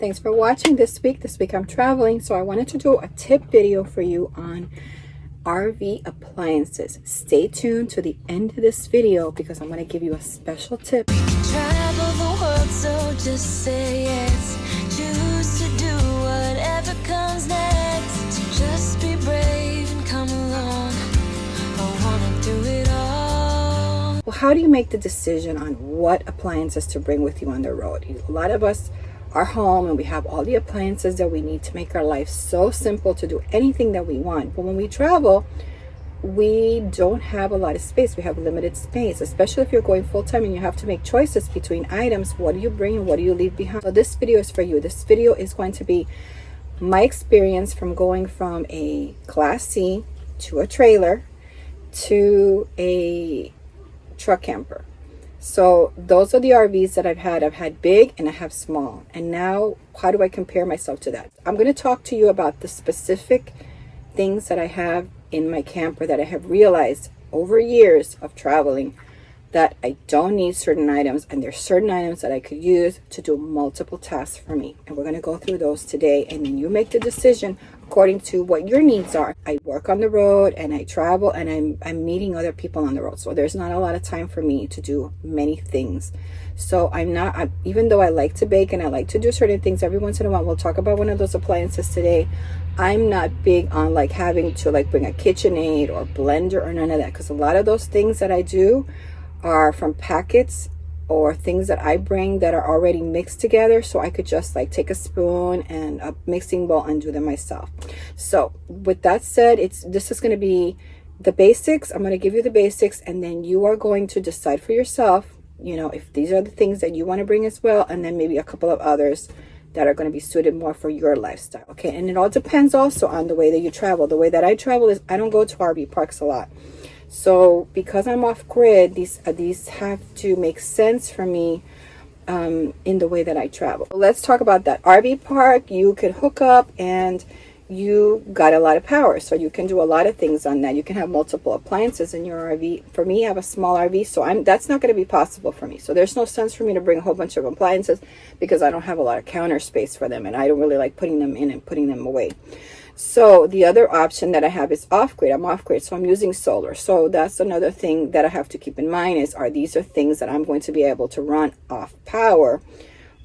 Thanks for watching this week. This week I'm traveling, so I wanted to do a tip video for you on RV appliances. Stay tuned to the end of this video because I'm going to give you a special tip. Travel the world, so just say yes. Choose to do whatever comes next. Just be brave and come along. I wanna do it all. Well, how do you make the decision on what appliances to bring with you on the road? A lot of us are home and we have all the appliances that we need to make our life so simple to do anything that we want. But when we travel, we don't have a lot of space. We have limited space, especially if you're going full-time and you have to make choices between items. What do you bring and what do you leave behind? So this video is for you. This video is going to be my experience from going from a Class C to a trailer to a truck camper. So those are the RVs that I've had. I've had big and I have small. And now how do I compare myself to that? I'm going to talk to you about the specific things that I have in my camper that I have realized over years of traveling that I don't need certain items, and there's certain items that I could use to do multiple tasks for me. And we're going to go through those today, and then you make the decision according to what your needs are. I work on the road and I travel and I'm meeting other people on the road, so there's not a lot of time for me to do many things. So even though I like to bake and I like to do certain things every once in a while, we'll talk about one of those appliances today. I'm not big on like having to like bring a KitchenAid or blender or none of that, because a lot of those things that I do are from packets or things that I bring that are already mixed together, so I could just like take a spoon and a mixing bowl and do them myself. So with that said, this is going to be the basics. I'm going to give you the basics, and then you are going to decide for yourself, you know, if these are the things that you want to bring as well, and then maybe a couple of others that are going to be suited more for your lifestyle. Okay, and it all depends also on the way that you travel. The way that I travel is I don't go to RV parks a lot. So because I'm off grid, these have to make sense for me in the way that I travel. Let's talk about that. RV park, you can hook up and you got a lot of power, so you can do a lot of things on that. You can have multiple appliances in your RV. For me, I have a small RV, so that's not going to be possible for me. So there's no sense for me to bring a whole bunch of appliances because I don't have a lot of counter space for them, and I don't really like putting them in and putting them away. So the other option that I have is off-grid. I'm off-grid, so I'm using solar. So that's another thing that I have to keep in mind is, these are things that I'm going to be able to run off power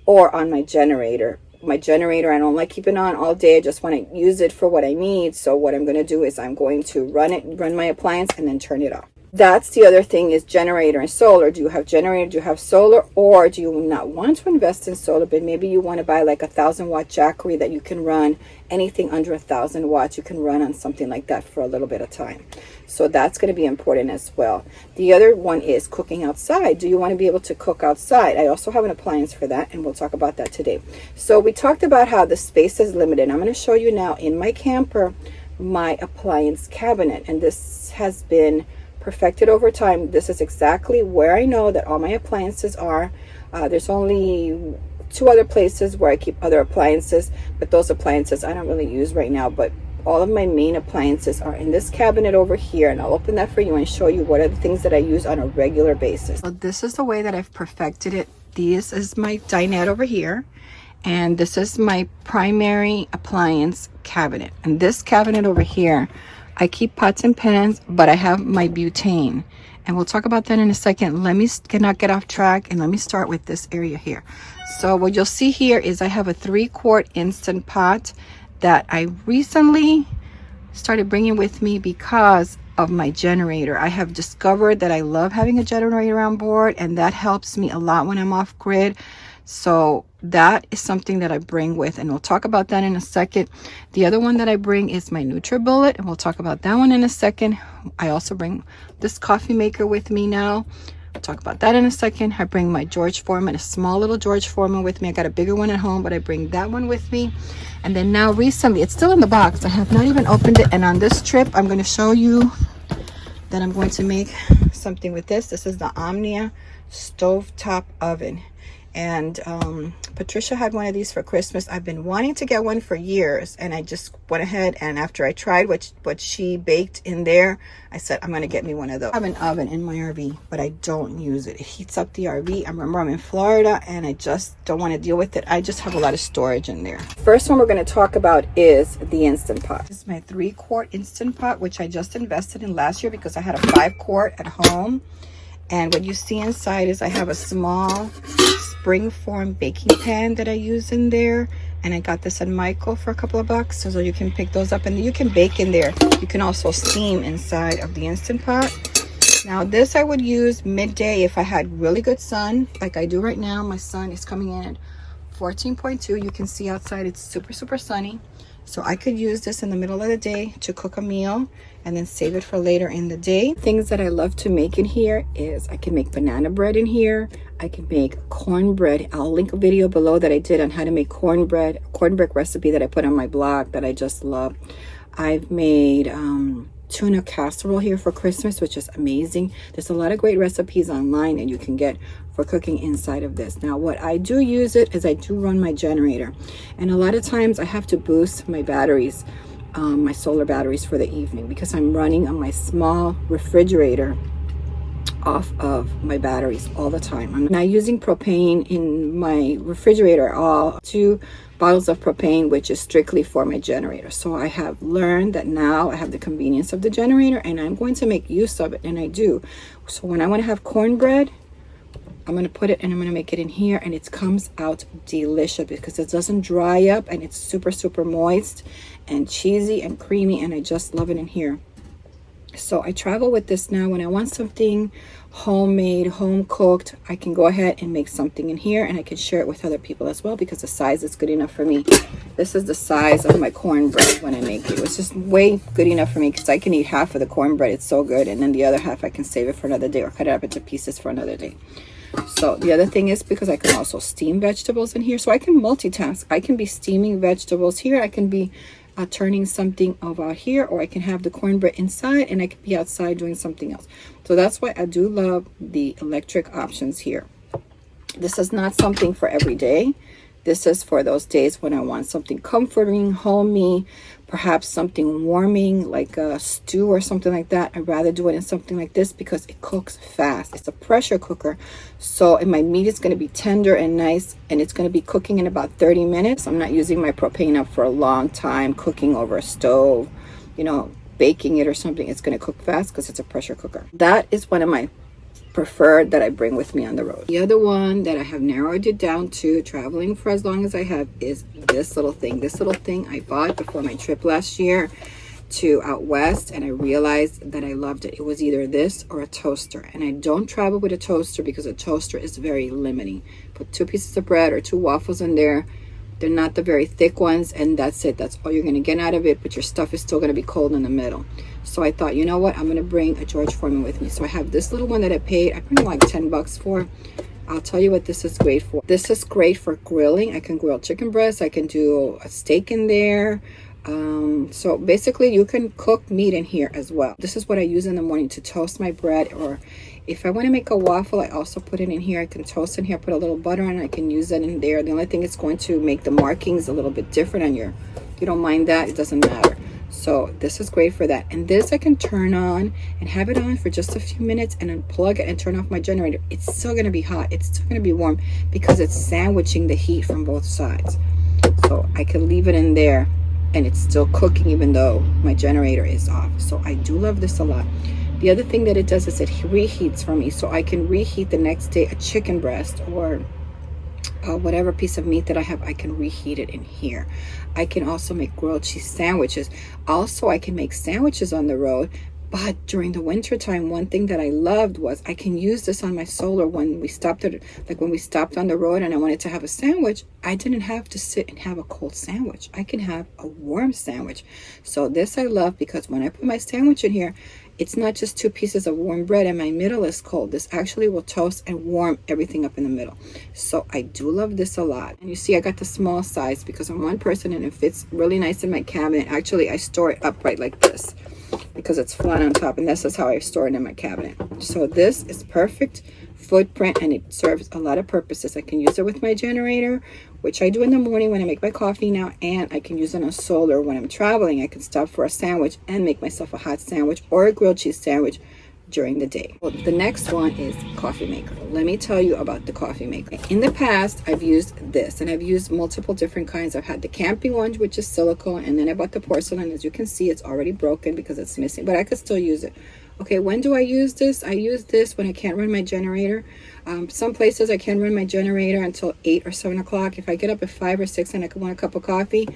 or on my generator. My generator, I don't like keeping on all day. I just want to use it for what I need. So what I'm going to do is I'm going to run my appliance and then turn it off. That's the other thing, is generator and solar. Do you have generator? Do you have solar? Or do you not want to invest in solar, but maybe you want to buy like a 1,000-watt jackery that you can run anything under 1,000 watts. You can run on something like that for a little bit of time. So that's going to be important as well. The other one is cooking outside. Do you want to be able to cook outside? I also have an appliance for that, and we'll talk about that today. So we talked about how the space is limited. I'm going to show you now in my camper my appliance cabinet, and this has been perfected over time. This is exactly where I know that all my appliances are. There's only 2 other places where I keep other appliances, but those appliances I don't really use right now. But all of my main appliances are in this cabinet over here, and I'll open that for you and show you what are the things that I use on a regular basis. So this is the way that I've perfected it. This is my dinette over here, and this is my primary appliance cabinet. And this cabinet over here, I keep pots and pans, but I have my butane, and we'll talk about that in a second. Let me not get off track, and let me start with this area here. So what you'll see here is I have a 3-quart Instant Pot that I recently started bringing with me because of my generator. I have discovered that I love having a generator on board, and that helps me a lot when I'm off grid. So that is something that I bring with, and we'll talk about that in a second. The other one that I bring is my Nutribullet, and we'll talk about that one in a second. I also bring this coffee maker with me now. We'll talk about that in a second. I bring my George Foreman, a small little George Foreman with me. I got a bigger one at home, but I bring that one with me. And then now recently, it's still in the box. I have not even opened it. And on this trip, I'm going to show you that I'm going to make something with this. This is the Omnia Stovetop oven. And Patricia had one of these for Christmas. I've been wanting to get one for years, and I just went ahead, and after I tried what she baked in there, I said I'm gonna get me one of those. I have an oven in my RV, but I don't use it. It heats up the RV. I remember I'm in Florida and I just don't want to deal with it. I just have a lot of storage in there. First one we're going to talk about is the Instant Pot. This is my 3-quart Instant Pot, which I just invested in last year because I had a 5-quart at home. And what you see inside is I have a small springform baking pan that I use in there. And I got this at Michael for a couple of bucks. So you can pick those up and you can bake in there. You can also steam inside of the Instant Pot. Now this I would use midday if I had really good sun, like I do right now. My sun is coming in at 14.2. You can see outside it's super sunny. So I could use this in the middle of the day to cook a meal and then save it for later in the day. Things that I love to make in here is I can make banana bread in here. I can make cornbread. I'll link a video below that I did on how to make cornbread, cornbread recipe that I put on my blog that I just love. I've made tuna casserole here for Christmas, which is amazing. There's a lot of great recipes online that you can get for cooking inside of this. Now what I do use it is I do run my generator, and a lot of times I have to boost my batteries, my solar batteries for the evening, because I'm running on my small refrigerator off of my batteries all the time. I'm not using propane in my refrigerator at all. 2 bottles of propane, which is strictly for my generator. So I have learned that now I have the convenience of the generator and I'm going to make use of it, and I do. So when I want to have cornbread, I'm going to put it and I'm going to make it in here, and it comes out delicious because it doesn't dry up and it's super moist and cheesy and creamy, and I just love it in here. So I travel with this now. When I want something homemade, home cooked, I can go ahead and make something in here, and I can share it with other people as well because the size is good enough for me. This is the size of my cornbread when I make it. It's just way good enough for me because I can eat half of the cornbread. It's so good, and then the other half I can save it for another day or cut it up into pieces for another day. So the other thing is because I can also steam vegetables in here, so I can multitask. I can be steaming vegetables here. I can be turning something over here, or I can have the cornbread inside and I could be outside doing something else. So that's why I do love the electric options here. This is not something for every day. This is for those days when I want something comforting, homey, perhaps something warming like a stew or something like that. I'd rather do it in something like this because it cooks fast. It's a pressure cooker, so my meat is going to be tender and nice, and it's going to be cooking in about 30 minutes. I'm not using my propane up for a long time cooking over a stove, you know, baking it or something. It's going to cook fast because it's a pressure cooker. That is one of my preferred that I bring with me on the road. The other one that I have narrowed it down to traveling for as long as I have is this little thing. This little thing I bought before my trip last year to out west, and I realized that I loved it. It was either this or a toaster, and I don't travel with a toaster because a toaster is very limiting. Put 2 pieces of bread or 2 waffles in there. They're not the very thick ones, and that's it. That's all you're going to get out of it, but your stuff is still going to be cold in the middle. So I thought, you know what, I'm going to bring a George Foreman with me. So I have this little one that I paid like 10 bucks for. I'll tell you what this is great for. This is great for grilling. I can grill chicken breast. I can do a steak in there. So basically you can cook meat in here as well. This is what I use in the morning to toast my bread, or if I want to make a waffle, I also put it in here. I can toast in here, put a little butter on it. I can use it in there. The only thing it's going to make the markings a little bit different on your, if you don't mind that, it doesn't matter. So this is great for that. And this I can turn on and have it on for just a few minutes and unplug it and turn off my generator. It's still going to be hot. It's still going to be warm because it's sandwiching the heat from both sides. So I can leave it in there and it's still cooking even though my generator is off. So I do love this a lot. The other thing that it does is it reheats for me, so I can reheat the next day a chicken breast or whatever piece of meat that I have. I can reheat it in here. I can also make grilled cheese sandwiches. Also, I can make sandwiches on the road. But during the winter time, one thing that I loved was I can use this on my solar. When we stopped when we stopped on the road and I wanted to have a sandwich, I didn't have to sit and have a cold sandwich. I can have a warm sandwich. So this I love because when I put my sandwich in here, it's not just 2 pieces of warm bread and my middle is cold. This actually will toast and warm everything up in the middle. So I do love this a lot. And you see I got the small size because I'm one person and it fits really nice in my cabinet. Actually, I store it upright like this. because it's flat on top, and this is how I store it in my cabinet. So this is perfect footprint, and it serves a lot of purposes. I can use it with my generator, which I do in the morning when I make my coffee now, and I can use it on solar when I'm traveling. I can stop for a sandwich and make myself a hot sandwich or a grilled cheese sandwich during the day. Well, the next one is coffee maker. Let me tell you about the coffee maker. In the past, I've used this, and I've used multiple different kinds. I've had the camping one, which is silicone, and then I bought the porcelain. As you can see, it's already broken because it's missing, but I could still use it. Okay, when do I use this? I use this when I can't run my generator. Some places I can run my generator until 8 or 7 o'clock. If I get up at 5 or 6 and I want a cup of coffee,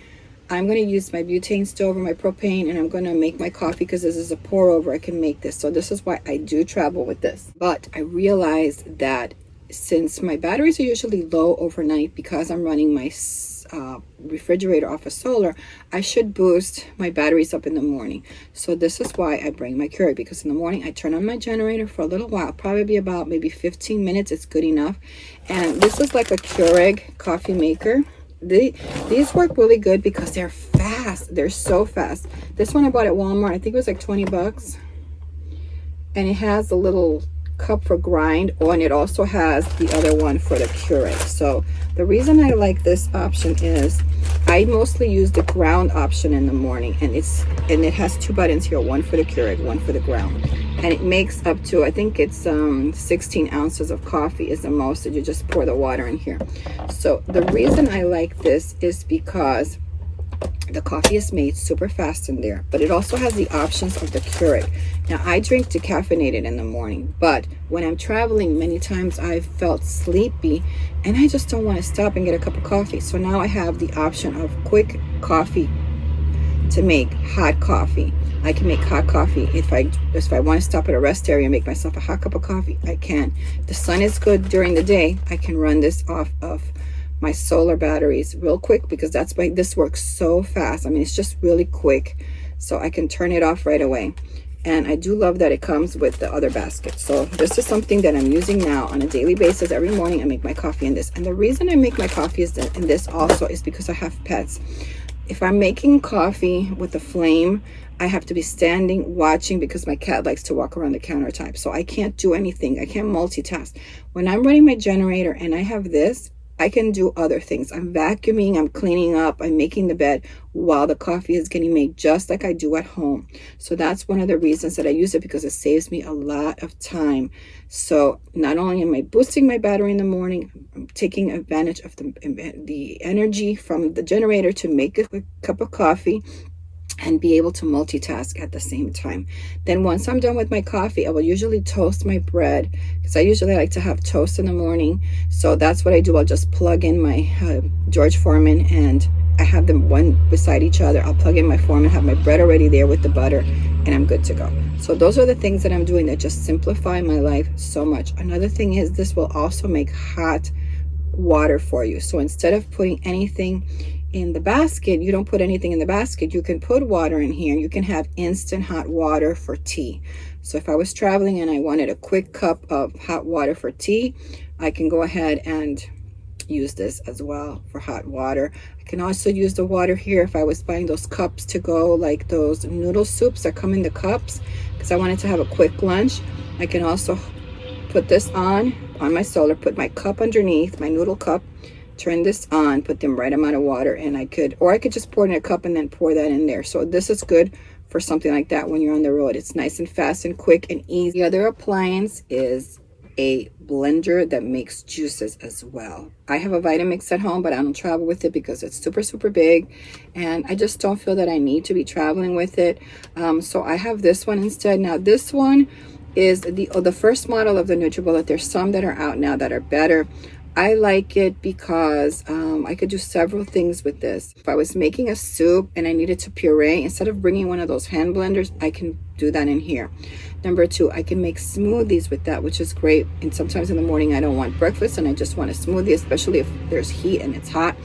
I'm going to use my butane stove or my propane, and I'm going to make my coffee because this is a pour over. I can make this. So this is why I do travel with this. But I realized that since my batteries are usually low overnight because I'm running my refrigerator off of solar, I should boost my batteries up in the morning. So this is why I bring my Keurig, because in the morning I turn on my generator for a little while, probably about maybe 15 minutes. It's good enough. And this is like a Keurig coffee maker. These work really good because they're fast. They're so fast. This one I bought at Walmart. I think it was like 20 bucks. And it has a little cup for grind. Oh, and it also has the other one for the Keurig. So the reason I like this option is I mostly use the ground option in the morning, and it has 2 buttons here, one for the Keurig, one for the ground, and it makes up to, I think it's 16 ounces of coffee is the most that you just pour the water in here. So the reason I like this is because the coffee is made super fast in there, but it also has the options of the Keurig. Now, I drink decaffeinated in the morning, but when I'm traveling, many times I've felt sleepy and I just don't want to stop and get a cup of coffee. So now I have the option of quick coffee to make hot coffee. I can make hot coffee. If I want to stop at a rest area and make myself a hot cup of coffee, I can. If the sun is good during the day, I can run this off of my solar batteries real quick, because that's why this works so fast. I mean, it's just really quick, so I can turn it off right away. And I do love that it comes with the other basket. So this is something that I'm using now on a daily basis. Every morning I make my coffee in this, and the reason I make my coffee in this also is because I have pets. If I'm making coffee with a flame, I have to be standing watching because my cat likes to walk around the countertop, so I can't do anything. I can't multitask. When I'm running my generator and I have this, I can do other things. I'm vacuuming, I'm cleaning up, I'm making the bed while the coffee is getting made, just like I do at home. So that's one of the reasons that I use it, because it saves me a lot of time. So not only am I boosting my battery in the morning, I'm taking advantage of the energy from the generator to make a quick cup of coffee and be able to multitask at the same time. Then once I'm done with my coffee, I will usually toast my bread, because I usually like to have toast in the morning. So that's what I do. I'll just plug in my George Foreman, and I have them one beside each other. I'll plug in my Foreman, have my bread already there with the butter, and I'm good to go. So those are the things that I'm doing that just simplify my life so much. Another thing is this will also make hot water for you. So instead of putting anything in the basket, you don't put anything in the basket, you can put water in here. You can have instant hot water for tea. So if I was traveling and I wanted a quick cup of hot water for tea, I can go ahead and use this as well for hot water. I can also use the water here if I was buying those cups to go, like those noodle soups that come in the cups, because I wanted to have a quick lunch. I can also put this on my solar, put my cup underneath, my noodle cup, turn this on, put the right amount of water, and I could just pour it in a cup and then pour that in there. So this is good for something like that when you're on the road. It's nice and fast and quick and easy. The other appliance is a blender that makes juices as well. I have a Vitamix at home, but I don't travel with it because it's super big, and I just don't feel that I need to be traveling with it. So I have this one instead. Now this one is the first model of the Nutribullet. There's some that are out now that are better. I like it because I could do several things with this. If I was making a soup and I needed to puree, instead of bringing one of those hand blenders, I can do that in here. Number two, I can make smoothies with that, which is great. And sometimes in the morning I don't want breakfast and I just want a smoothie, especially if there's heat and it's hot.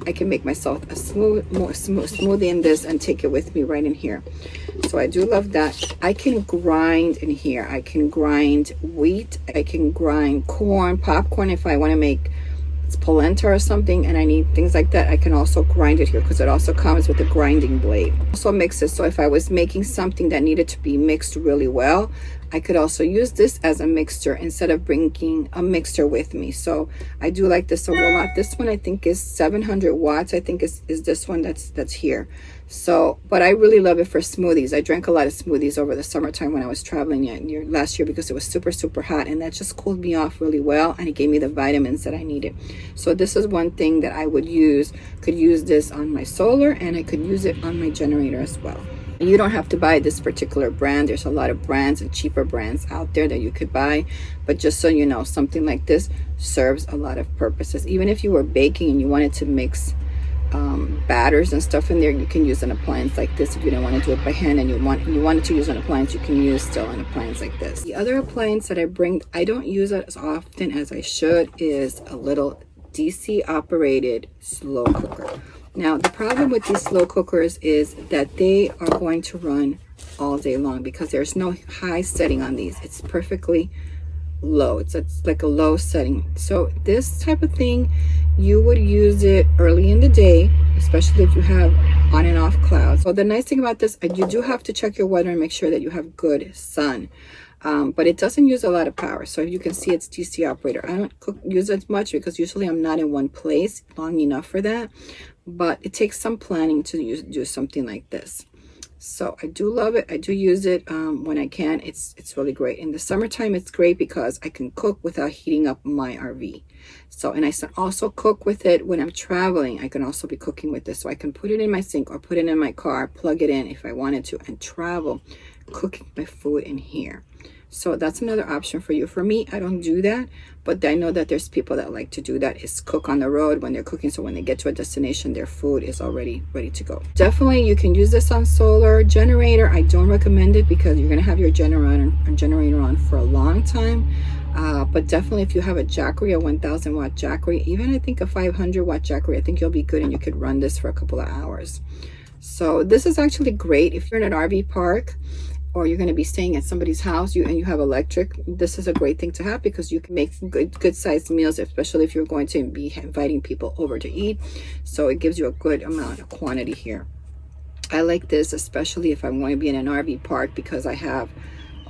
I can make myself a smoothie in this and take it with me right in here. So I do love that. I can grind in here. I can grind wheat. I can grind corn, popcorn if I want to make it's polenta or something and I need things like that, I can also grind it here because it also comes with a grinding blade. Also mix it, so if I was making something that needed to be mixed really well, I could also use this as a mixer instead of bringing a mixer with me. So I do like this a lot. This one I think is 700 watts. I think is this one that's here. So, but I really love it for smoothies. I drank a lot of smoothies over the summertime when I was traveling last year because it was super hot, and that just cooled me off really well, and it gave me the vitamins that I needed. So this is one thing that I could use this on my solar, and I could use it on my generator as well. You don't have to buy this particular brand. There's a lot of brands and cheaper brands out there that you could buy, but just so you know, something like this serves a lot of purposes. Even if you were baking and you wanted to mix batters and stuff in there, you can use an appliance like this. If you don't want to do it by hand and you wanted to use an appliance, you can use still an appliance like this. The other appliance that I bring, I don't use it as often as I should, is a little DC operated slow cooker. Now the problem with these slow cookers is that they are going to run all day long because there's no high setting on these. It's perfectly low. It's like a low setting. So this type of thing, you would use it early in the day, especially if you have on and off clouds. So the nice thing about this, you do have to check your weather and make sure that you have good sun. But it doesn't use a lot of power. So you can see it's DC operator. I don't use it much because usually I'm not in one place long enough for that. But it takes some planning to do something like this. So I do love it. I do use it when I can. It's really great. In the summertime, it's great because I can cook without heating up my RV. So, and I also cook with it when I'm traveling. I can also be cooking with this. So I can put it in my sink or put it in my car, plug it in if I wanted to, and travel cooking my food in here. So that's another option for you. For me, I don't do that, but I know that there's people that like to do that, is cook on the road when they're cooking. So when they get to a destination, their food is already ready to go. Definitely, you can use this on solar. Generator, I don't recommend it because you're going to have your generator on for a long time. But definitely if you have a Jackery, a 1000 watt Jackery, even I think a 500 watt Jackery, I think you'll be good and you could run this for a couple of hours. So this is actually great if you're in an RV park or you're going to be staying at somebody's house and you have electric. This is a great thing to have because you can make good sized meals, especially if you're going to be inviting people over to eat. So it gives you a good amount of quantity here. I like this especially if I'm going to be in an RV park because I have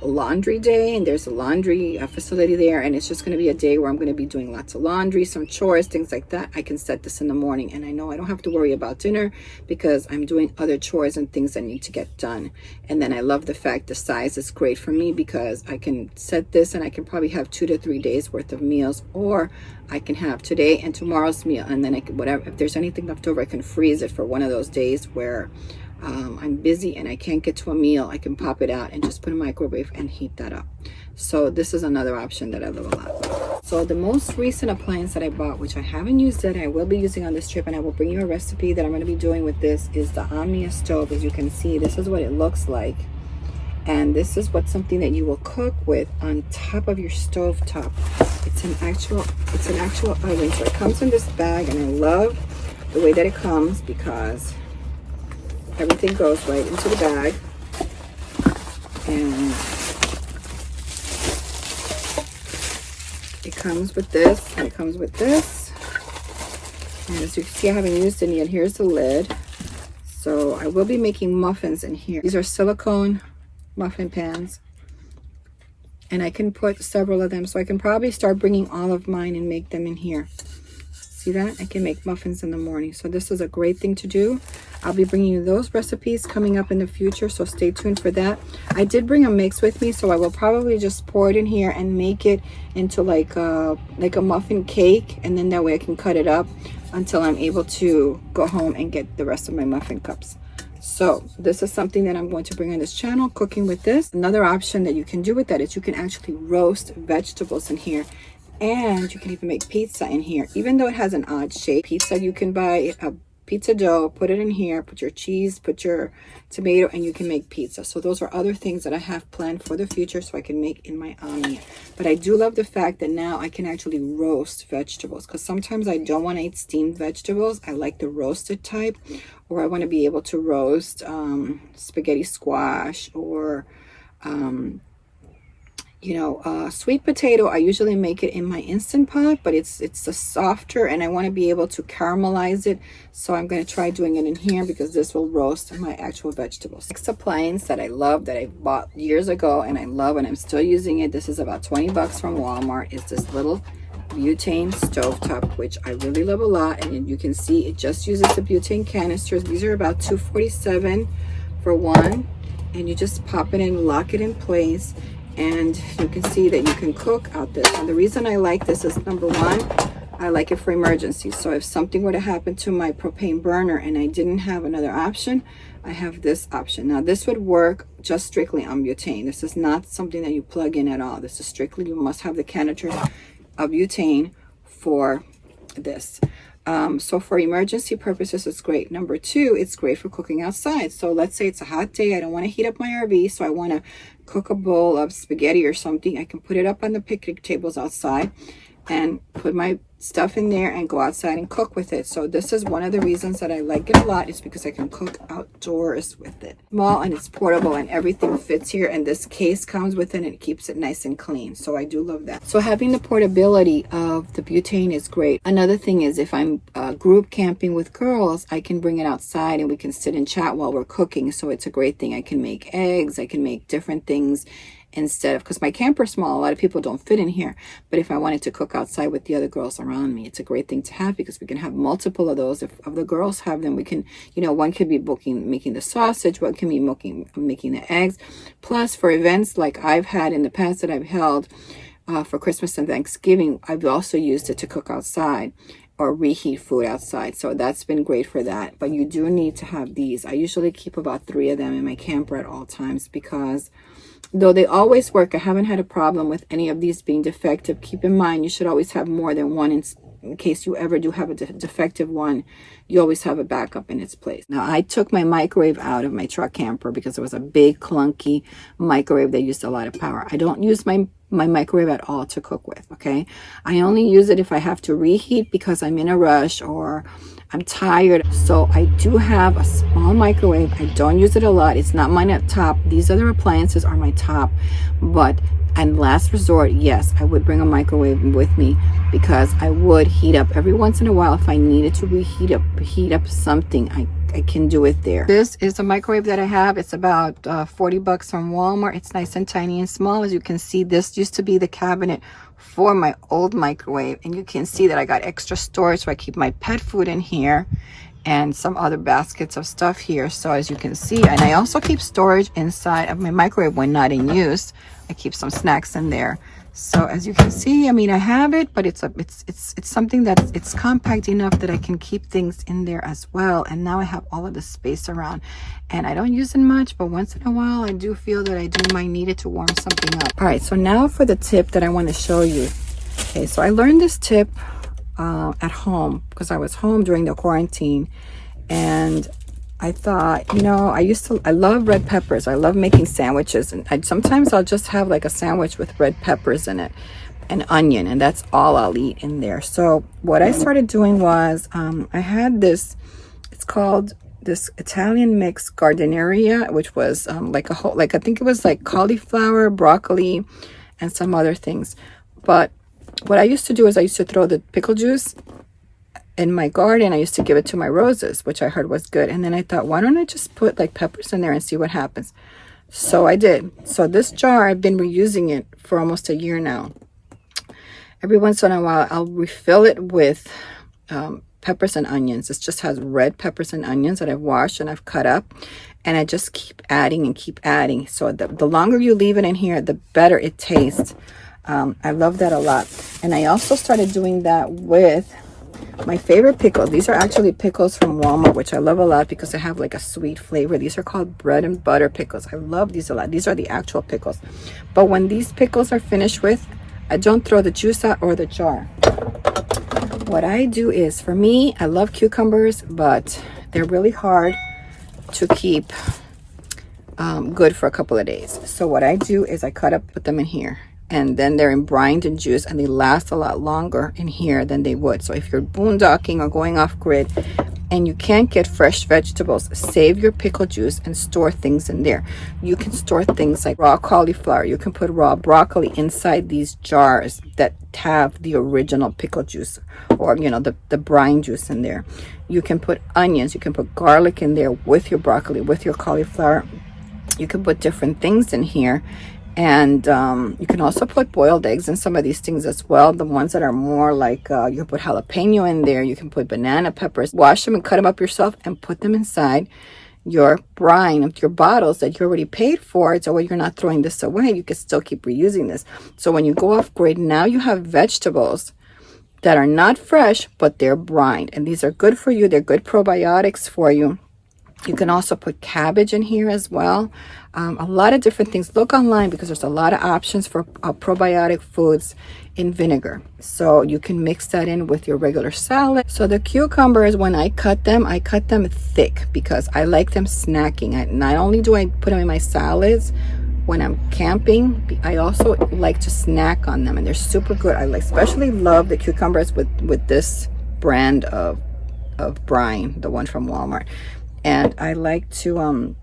a laundry day and there's a laundry facility there, and it's just going to be a day where I'm going to be doing lots of laundry, some chores, things like that. I can set this in the morning and I know I don't have to worry about dinner because I'm doing other chores and things that need to get done. And then I love the fact the size is great for me because I can set this and I can probably have 2 to 3 days worth of meals, or I can have today and tomorrow's meal, and then I can, whatever, if there's anything left over, I can freeze it for one of those days where I'm busy and I can't get to a meal. I can pop it out and just put in a microwave and heat that up. So this is another option that I love a lot. So the most recent appliance that I bought, which I haven't used yet, I will be using on this trip, and I will bring you a recipe that I'm going to be doing with this, is the Omnia Stove. As you can see, this is what it looks like. And this is something that you will cook with on top of your stove top. It's an actual oven. So it comes in this bag, and I love the way that it comes because everything goes right into the bag, and it comes with this, and it comes with this. And as you can see, I haven't used any yet. Here's the lid. So I will be making muffins in here. These are silicone muffin pans, and I can put several of them. So I can probably start bringing all of mine and make them in here. See that? I can make muffins in the morning. So this is a great thing to do. I'll be bringing you those recipes coming up in the future, so stay tuned for that. I did bring a mix with me, so I will probably just pour it in here and make it into like a muffin cake, and then that way I can cut it up until I'm able to go home and get the rest of my muffin cups. So this is something that I'm going to bring on this channel, cooking with this. Another option that you can do with that is you can actually roast vegetables in here. And you can even make pizza in here, even though it has an odd shape. Pizza, you can buy a pizza dough, put it in here, put your cheese, put your tomato, and you can make pizza. So those are other things that I have planned for the future so I can make in my Omnia. But I do love the fact that now I can actually roast vegetables, because sometimes I don't want to eat steamed vegetables. I like the roasted type, or I want to be able to roast spaghetti squash, or Sweet potato, I usually make it in my Instant Pot, but it's a softer, and I want to be able to caramelize it, so I'm going to try doing it in here because this will roast my actual vegetables. Next appliance that I love, that I bought years ago and I love and I'm still using it, this is about 20 bucks from Walmart, is this little Butane Stovetop, which I really love a lot. And you can see it just uses the butane canisters. These are about $2.47 for one, and you just pop it in, lock it in place, and you can see that you can cook out this. And the reason I like this is, number one, I like it for emergencies. So if something were to happen to my propane burner and I didn't have another option, I have this option. Now this would work just strictly on butane. This is not something that you plug in at all. This is strictly, you must have the canisters of butane for this. So for emergency purposes, it's great. Number two, it's great for cooking outside. So let's say it's a hot day, I don't want to heat up my RV, so I want to cook a bowl of spaghetti or something. I can put it up on the picnic tables outside and put my stuff in there and go outside and cook with it. So this is one of the reasons that I like it a lot, is because I can cook outdoors with it. Small, and it's portable, and everything fits here, and this case comes with it and it keeps it nice and clean. So I do love that. So having the portability of the butane is great. Another thing is, if I'm group camping with girls, I can bring it outside and we can sit and chat while we're cooking. So it's a great thing. I can make eggs, I can make different things, instead of, because my camper is small, a lot of people don't fit in here. But if I wanted to cook outside with the other girls around me, it's a great thing to have, because we can have multiple of those. If the girls have them, we can, one could be making the sausage, one can be making the eggs. Plus, for events like I've had in the past that I've held for Christmas and Thanksgiving, I've also used it to cook outside or reheat food outside. So that's been great for that. But you do need to have these. I usually keep about 3 of them in my camper at all times, because though they always work, I haven't had a problem with any of these being defective. Keep in mind, you should always have more than one in case you ever do have a defective one. You always have a backup in its place. Now, I took my microwave out of my truck camper because it was a big, clunky microwave that used a lot of power. I don't use my microwave at all to cook with, okay? I only use it if I have to reheat because I'm in a rush or I'm tired. So I do have a small microwave. I don't use it a lot. It's not mine at top. These other appliances are my top. But and last resort, yes, I would bring a microwave with me, because I would heat up every once in a while. If I needed to heat up something, I can do it there. This is a microwave that I have. It's about 40 bucks from Walmart. It's nice and tiny and small. As you can see, this used to be the cabinet for my old microwave, and you can see that I got extra storage, so I keep my pet food in here and some other baskets of stuff here. So as you can see, and I also keep storage inside of my microwave when not in use. I keep some snacks in there. So as you can see, I mean, I have it, but it's something that it's compact enough that I can keep things in there as well. And now I have all of the space around, and I don't use it much, but once in a while I do feel that I might need it to warm something up. All right, so now for the tip that I want to show you. Okay, so I learned this tip at home because I was home during the quarantine, and I thought, I love red peppers. I love making sandwiches, and sometimes I'll just have like a sandwich with red peppers in it and onion, and that's all I'll eat in there. So what I started doing was, I had this, it's called this Italian mix giardiniera, which was I think it was like cauliflower, broccoli, and some other things. But what I used to do is I used to throw the pickle juice in my garden. I used to give it to my roses, which I heard was good. And then I thought, why don't I just put like peppers in there and see what happens? So I did. So this jar, I've been reusing it for almost a year now. Every once in a while, I'll refill it with peppers and onions. It just has red peppers and onions that I've washed and I've cut up. And I just keep adding and keep adding. So the longer you leave it in here, the better it tastes. I love that a lot. And I also started doing that with my favorite pickles. These are actually pickles from Walmart, which I love a lot because they have like a sweet flavor. These are called bread and butter pickles. I love these a lot. These are the actual pickles. But when these pickles are finished with, I don't throw the juice out or the jar. What I do is, for me, I love cucumbers, but they're really hard to keep good for a couple of days. So what I do is I put them in here. And then they're embrined in juice, and they last a lot longer in here than they would. So if you're boondocking or going off grid, and you can't get fresh vegetables, save your pickle juice and store things in there. You can store things like raw cauliflower. You can put raw broccoli inside these jars that have the original pickle juice, or the brine juice in there. You can put onions, you can put garlic in there with your broccoli, with your cauliflower. You can put different things in here. And you can also put boiled eggs in some of these things as well. The ones that are more like, you can put jalapeno in there. You can put banana peppers. Wash them and cut them up yourself and put them inside your brine, your bottles that you already paid for. So you're not throwing this away. You can still keep reusing this. So when you go off grid, now you have vegetables that are not fresh, but they're brined. And these are good for you. They're good probiotics for you. You can also put cabbage in here as well. A lot of different things. Look online because there's a lot of options for probiotic foods in vinegar. So you can mix that in with your regular salad. So the cucumbers, when I cut them thick because I like them snacking. Not only do I put them in my salads when I'm camping, I also like to snack on them, and they're super good. I especially love the cucumbers with this brand of brine, the one from Walmart. And I like to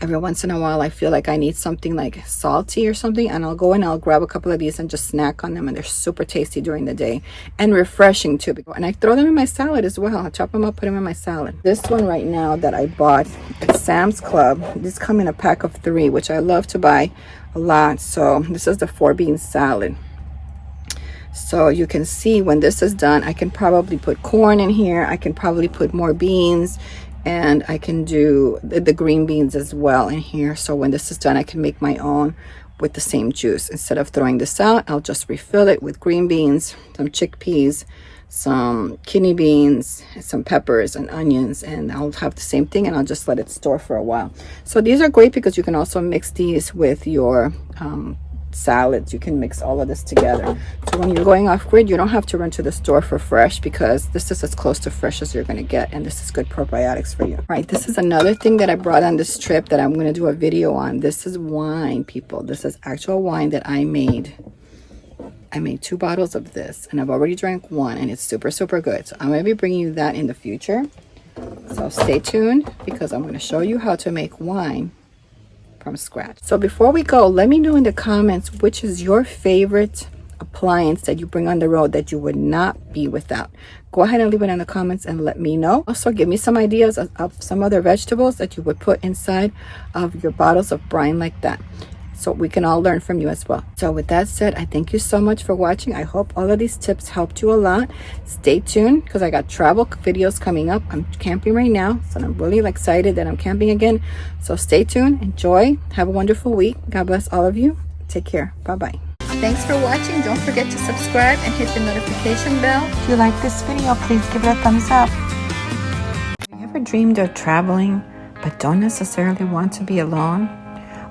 every once in a while I feel like I need something like salty or something, and I'll go and I'll grab a couple of these and just snack on them, and they're super tasty during the day and refreshing too. And I throw them in my salad as well. I chop them up, put them in my salad. This one right now that I bought at Sam's Club, these come in a pack of 3, which I love to buy a lot. So this is the 4-bean salad. So you can see when this is done, I can probably put corn in here. I can probably put more beans, and I can do the green beans as well in here. So when this is done, I can make my own with the same juice. Instead of throwing this out, I'll just refill it with green beans, some chickpeas, some kidney beans, some peppers and onions, and I'll have the same thing, and I'll just let it store for a while. So these are great because you can also mix these with your salads. You can mix all of this together. So when you're going off grid, you don't have to run to the store for fresh, because this is as close to fresh as you're going to get, and this is good probiotics for you. All right, this is another thing that I brought on this trip that I'm going to do a video on. This is wine, people. This is actual wine that I made. I made 2 bottles of this, and I've already drank 1, and it's super good. So I'm going to be bringing you that in the future. So stay tuned, because I'm going to show you how to make wine from scratch. So before we go, let me know in the comments which is your favorite appliance that you bring on the road that you would not be without. Go ahead and leave it in the comments and let me know. Also, give me some ideas of some other vegetables that you would put inside of your bottles of brine like that, so we can all learn from you as well. So with that said, I thank you so much for watching. I hope all of these tips helped you a lot. Stay tuned, because I got travel videos coming up. I'm camping right now, so I'm really excited that I'm camping again. So stay tuned, enjoy, have a wonderful week. God bless all of you. Take care. Bye-bye. Thanks for watching. Don't forget to subscribe and hit the notification bell. If you like this video, please give it a thumbs up. Have you ever dreamed of traveling but don't necessarily want to be alone?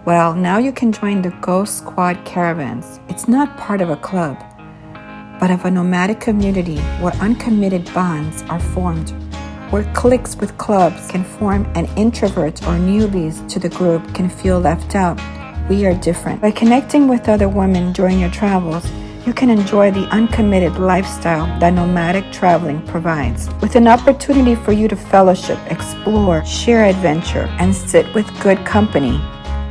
Well, now you can join the Ghost Squad Caravans. It's not part of a club, but of a nomadic community where uncommitted bonds are formed, where cliques with clubs can form and introverts or newbies to the group can feel left out. We are different. By connecting with other women during your travels, you can enjoy the uncommitted lifestyle that nomadic traveling provides, with an opportunity for you to fellowship, explore, share adventure, and sit with good company.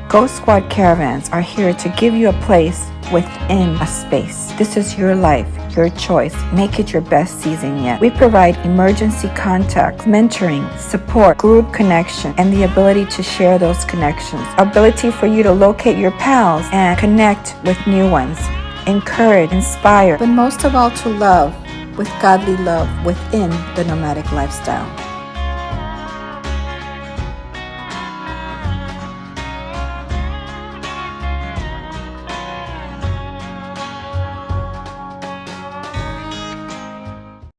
Ghost Squad Caravans are here to give you a place within a space. This is your life, your choice. Make it your best season yet. We provide emergency contact, mentoring, support, group connection, and the ability to share those connections. Ability for you to locate your pals and connect with new ones. Encourage, inspire, but most of all to love with godly love within the nomadic lifestyle.